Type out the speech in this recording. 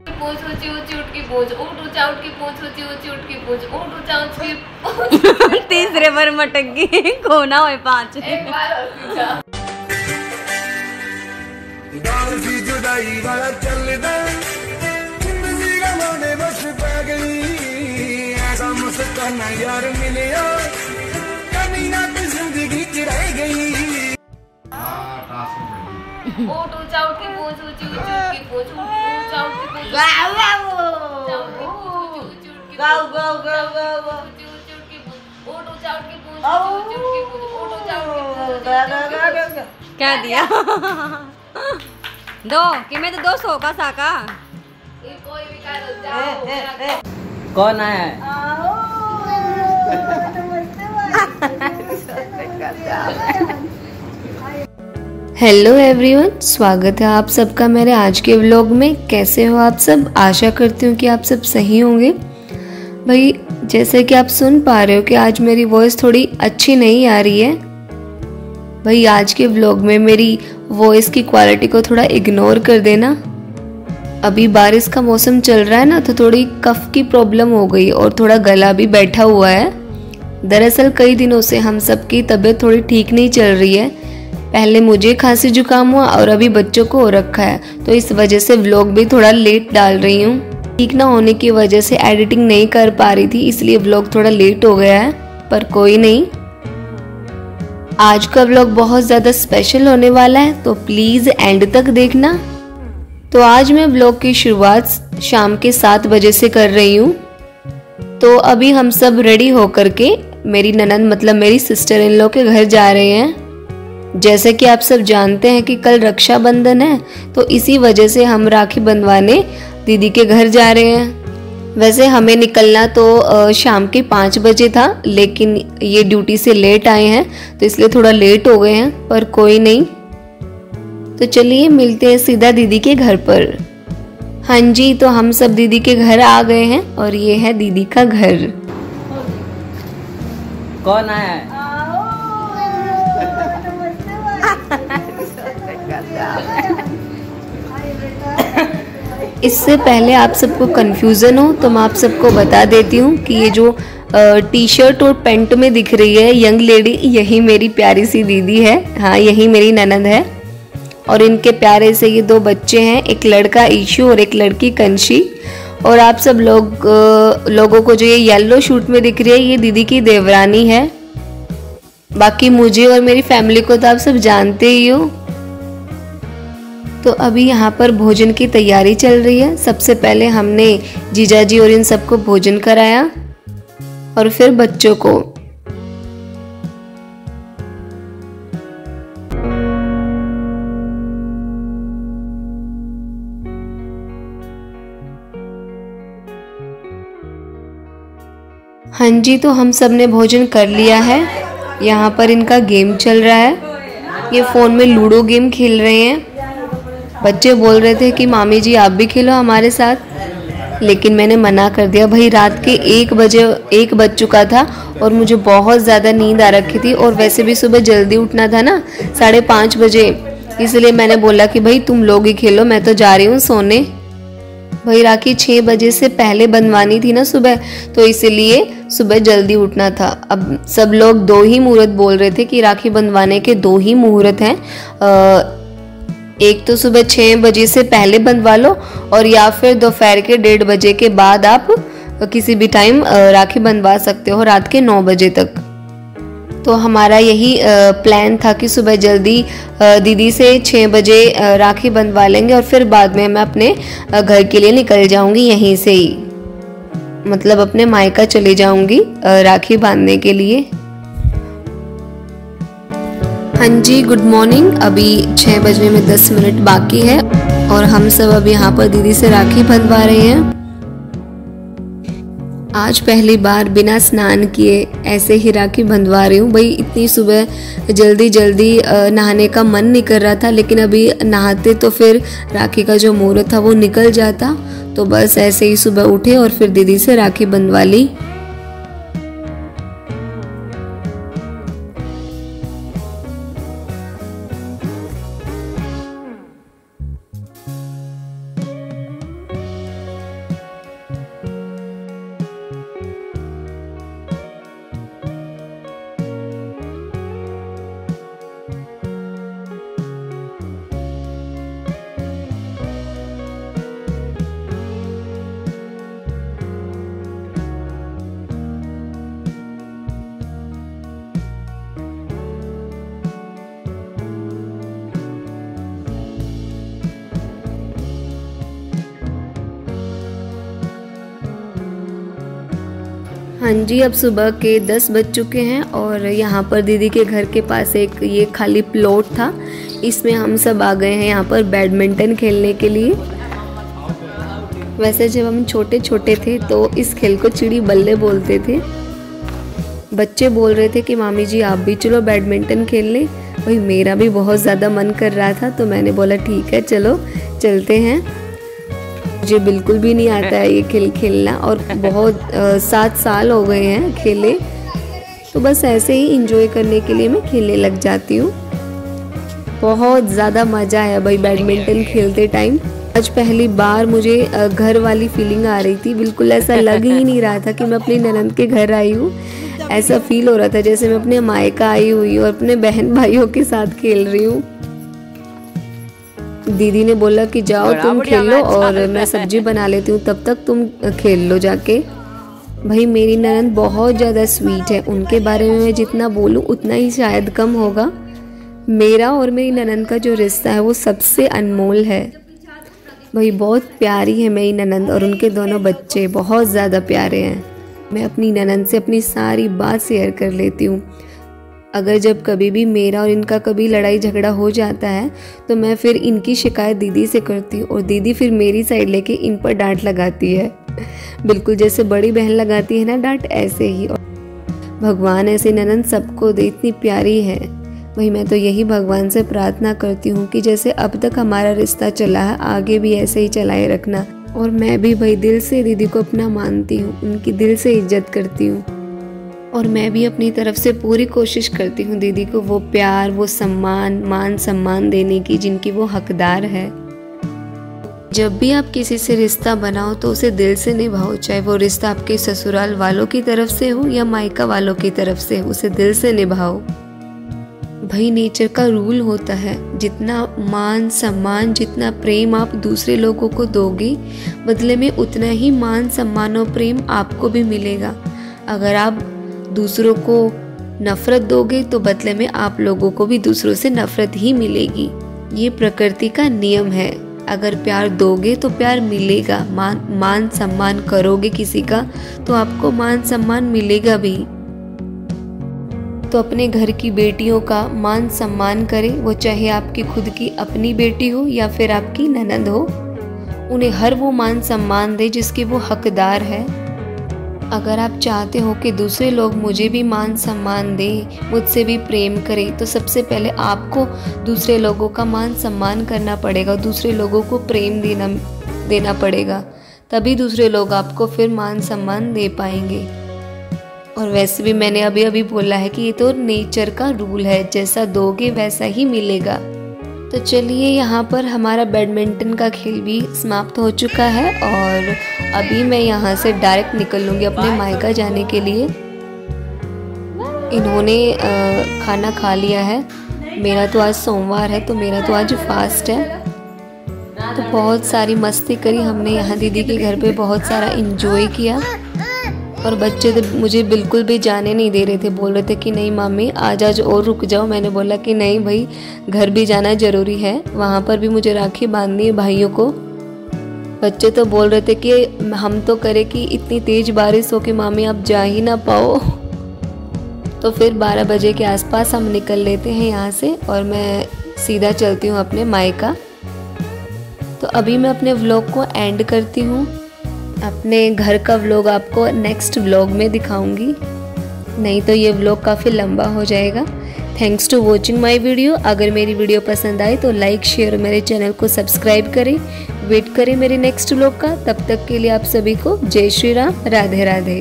पूछ ऊंची ऊंची उठ की पूछ ऊट ऊंचा उठ की पूछ ऊंची ऊंची उठ की पूछ ऊट ऊंचा उठ की पूछ तीसरे पर मटक गई खोना होए 5 एक बार और पूछा गाल की जुदाई वाला चलदा जिंदगी गवाने बस पा गई ऐसा मुस्काना यार मिलिया कभी ना तो जिंदगी च रह गई ऊट ऊंचा उठ की पूछ ऊंची ऊंची उठ की पूछ ऊंचा उठ की पूछ गाओ गाओ गाओ गाओ गाओ गाओ ऊट ऊंचा उठ की पूछ ऊंची उठ की पूछ ऊट ऊंचा उठ की पूछ क्या दिया दो कि मैं तो 200 का साका ये कोई भी कर जाओ कौन आया है हेलो एवरीवन, स्वागत है आप सबका मेरे आज के व्लॉग में। कैसे हो आप सब? आशा करती हूँ कि आप सब सही होंगे। भाई जैसे कि आप सुन पा रहे हो कि आज मेरी वॉइस थोड़ी अच्छी नहीं आ रही है। भाई आज के व्लॉग में मेरी वॉइस की क्वालिटी को थोड़ा इग्नोर कर देना। अभी बारिश का मौसम चल रहा है ना, तो थोड़ी कफ की प्रॉब्लम हो गई और थोड़ा गला भी बैठा हुआ है। दरअसल कई दिनों से हम सबकी तबीयत थोड़ी ठीक नहीं चल रही है। पहले मुझे खांसी जुकाम हुआ और अभी बच्चों को हो रखा है, तो इस वजह से व्लॉग भी थोड़ा लेट डाल रही हूँ। ठीक ना होने की वजह से एडिटिंग नहीं कर पा रही थी, इसलिए व्लॉग थोड़ा लेट हो गया है, पर कोई नहीं। आज का व्लॉग बहुत ज़्यादा स्पेशल होने वाला है, तो प्लीज़ एंड तक देखना। तो आज मैं व्लॉग की शुरुआत शाम के 7 बजे से कर रही हूँ। तो अभी हम सब रेडी होकर के मेरी ननद मतलब मेरी सिस्टर इन लॉ के घर जा रहे हैं। जैसे कि आप सब जानते हैं कि कल रक्षाबंधन है, तो इसी वजह से हम राखी बंधवाने दीदी के घर जा रहे हैं। वैसे हमें निकलना तो शाम के 5 बजे था, लेकिन ये ड्यूटी से लेट आए हैं तो इसलिए थोड़ा लेट हो गए हैं, पर कोई नहीं। तो चलिए मिलते हैं सीधा दीदी के घर पर। हाँ जी, तो हम सब दीदी के घर आ गए हैं और ये है दीदी का घर। कौन आया है इससे पहले आप सबको कंफ्यूजन हो तो मैं आप सबको बता देती हूँ कि ये जो टी शर्ट और पैंट में दिख रही है यंग लेडी, यही मेरी प्यारी सी दीदी है। हाँ, यही मेरी ननद है और इनके प्यारे से ये 2 बच्चे हैं, एक लड़का ईशु और एक लड़की कंशी। और आप सब लोगों को जो ये येलो शूट में दिख रही है, ये दीदी की देवरानी है। बाकी मुझे और मेरी फैमिली को तो आप सब जानते ही हो। तो अभी यहाँ पर भोजन की तैयारी चल रही है। सबसे पहले हमने जीजाजी और इन सबको भोजन कराया और फिर बच्चों को। हाँ जी, तो हम सब ने भोजन कर लिया है। यहाँ पर इनका गेम चल रहा है, ये फ़ोन में लूडो गेम खेल रहे हैं। बच्चे बोल रहे थे कि मामी जी आप भी खेलो हमारे साथ, लेकिन मैंने मना कर दिया। भाई रात के 1 बज चुका था और मुझे बहुत ज़्यादा नींद आ रखी थी और वैसे भी सुबह जल्दी उठना था ना, 5:30 बजे, इसलिए मैंने बोला कि भाई तुम लोग ही खेलो, मैं तो जा रही हूँ सोने। भाई राखी 6 बजे से पहले बंधवानी थी ना सुबह, तो इसलिए सुबह जल्दी उठना था। अब सब लोग 2 ही मुहूर्त बोल रहे थे कि राखी बंधवाने के 2 ही मुहूर्त हैं। एक तो सुबह 6 बजे से पहले बंधवा लो और या फिर दोपहर के 1:30 बजे के बाद आप किसी भी टाइम राखी बंधवा सकते हो, रात के 9 बजे तक। तो हमारा यही प्लान था कि सुबह जल्दी दीदी से 6 बजे राखी बंधवा लेंगे और फिर बाद में मैं अपने घर के लिए निकल जाऊंगी, यहीं से ही मतलब अपने मायका चले जाऊंगी राखी बांधने के लिए। हाँ जी, गुड मॉर्निंग। अभी 6 बजने में 10 मिनट बाकी है और हम सब अब यहाँ पर दीदी से राखी बंधवा रहे हैं। आज पहली बार बिना स्नान किए ऐसे ही राखी बंधवा रही हूँ। भाई इतनी सुबह जल्दी जल्दी नहाने का मन नहीं कर रहा था, लेकिन अभी नहाते तो फिर राखी का जो मुहूर्त था वो निकल जाता, तो बस ऐसे ही सुबह उठे और फिर दीदी से राखी बंधवा ली। हाँ जी, अब सुबह के 10 बज चुके हैं और यहाँ पर दीदी के घर के पास एक ये खाली प्लॉट था, इसमें हम सब आ गए हैं यहाँ पर बैडमिंटन खेलने के लिए। वैसे जब हम छोटे छोटे थे तो इस खेल को चिड़ी बल्ले बोलते थे। बच्चे बोल रहे थे कि मामी जी आप भी चलो बैडमिंटन खेलने। भाई मेरा भी बहुत ज़्यादा मन कर रहा था तो मैंने बोला ठीक है चलो चलते हैं। मुझे बिल्कुल भी नहीं आता है ये खेल खेलना और बहुत 7 साल हो गए हैं खेले, तो बस ऐसे ही इंजॉय करने के लिए मैं खेलने लग जाती हूँ। बहुत ज़्यादा मज़ा आया भाई बैडमिंटन खेलते टाइम। आज पहली बार मुझे घर वाली फीलिंग आ रही थी, बिल्कुल ऐसा लग ही नहीं रहा था कि मैं अपनी ननद के घर आई हूँ। ऐसा फील हो रहा था जैसे मैं अपने मायका आई हुई और अपने बहन भाइयों के साथ खेल रही हूँ। दीदी ने बोला कि जाओ तुम खेलो और मैं सब्जी बना लेती हूँ, तब तक तुम खेल लो जाके। भाई मेरी ननद बहुत ज़्यादा स्वीट है, उनके बारे में मैं जितना बोलूँ उतना ही शायद कम होगा। मेरा और मेरी ननद का जो रिश्ता है वो सबसे अनमोल है। भाई बहुत प्यारी है मेरी ननद और उनके दोनों बच्चे बहुत ज़्यादा प्यारे हैं। मैं अपनी ननद से अपनी सारी बात शेयर कर लेती हूँ। अगर जब कभी भी मेरा और इनका कभी लड़ाई झगड़ा हो जाता है तो मैं फिर इनकी शिकायत दीदी से करती हूँ और दीदी फिर मेरी साइड लेके इन पर डांट लगाती है, बिल्कुल जैसे बड़ी बहन लगाती है ना डांट, ऐसे ही। और भगवान ऐसे ननद सबको दे, इतनी प्यारी है। वही मैं तो यही भगवान से प्रार्थना करती हूँ कि जैसे अब तक हमारा रिश्ता चला है आगे भी ऐसे ही चलाए रखना। और मैं भी भाई दिल से दीदी को अपना मानती हूँ, उनकी दिल से इज्जत करती हूँ और मैं भी अपनी तरफ से पूरी कोशिश करती हूँ दीदी को वो प्यार, वो सम्मान, मान सम्मान देने की जिनकी वो हकदार है। जब भी आप किसी से रिश्ता बनाओ तो उसे दिल से निभाओ, चाहे वो रिश्ता आपके ससुराल वालों की तरफ से हो या मायका वालों की तरफ से हो, उसे दिल से निभाओ। भाई नेचर का रूल होता है, जितना मान सम्मान, जितना प्रेम आप दूसरे लोगों को दोगे बदले में उतना ही मान सम्मान और प्रेम आपको भी मिलेगा। अगर आप दूसरों को नफरत दोगे तो बदले में आप लोगों को भी दूसरों से नफरत ही मिलेगी। ये प्रकृति का नियम है। अगर प्यार दोगे तो प्यार मिलेगा, मान सम्मान करोगे किसी का तो आपको मान सम्मान मिलेगा भी। तो अपने घर की बेटियों का मान सम्मान करें, वो चाहे आपकी खुद की अपनी बेटी हो या फिर आपकी ननद हो। उन्हें हर वो मान सम्मान दे जिसके वो हकदार है। अगर आप चाहते हो कि दूसरे लोग मुझे भी मान सम्मान दें, मुझसे भी प्रेम करें, तो सबसे पहले आपको दूसरे लोगों का मान सम्मान करना पड़ेगा, दूसरे लोगों को प्रेम देना पड़ेगा, तभी दूसरे लोग आपको फिर मान सम्मान दे पाएंगे। और वैसे भी मैंने अभी अभी बोला है कि ये तो नेचर का रूल है, जैसा दोगे वैसा ही मिलेगा। तो चलिए यहाँ पर हमारा बैडमिंटन का खेल भी समाप्त हो चुका है और अभी मैं यहाँ से डायरेक्ट निकल लूँगी अपने मायका जाने के लिए। इन्होंने खाना खा लिया है, मेरा तो आज सोमवार है तो मेरा तो आज फास्ट है। तो बहुत सारी मस्ती करी हमने यहाँ दीदी के घर पे, बहुत सारा इंजॉय किया और बच्चे तो मुझे बिल्कुल भी जाने नहीं दे रहे थे, बोल रहे थे कि नहीं मामी आज और रुक जाओ। मैंने बोला कि नहीं भाई घर भी जाना ज़रूरी है, वहाँ पर भी मुझे राखी बांधनी है भाइयों को। बच्चे तो बोल रहे थे कि हम तो करें कि इतनी तेज़ बारिश हो कि मामी आप जा ही ना पाओ। तो फिर 12 बजे के आसपास हम निकल लेते हैं यहाँ से और मैं सीधा चलती हूँ अपने मायका। तो अभी मैं अपने व्लॉग को एंड करती हूँ। अपने घर का व्लॉग आपको नेक्स्ट व्लॉग में दिखाऊंगी, नहीं तो ये व्लॉग काफ़ी लंबा हो जाएगा। Thanks to watching my video. अगर मेरी वीडियो पसंद आए तो लाइक शेयर, मेरे चैनल को सब्सक्राइब करें। वेट करें मेरे नेक्स्ट व्लॉग का। तब तक के लिए आप सभी को जय श्री राम, राधे राधे।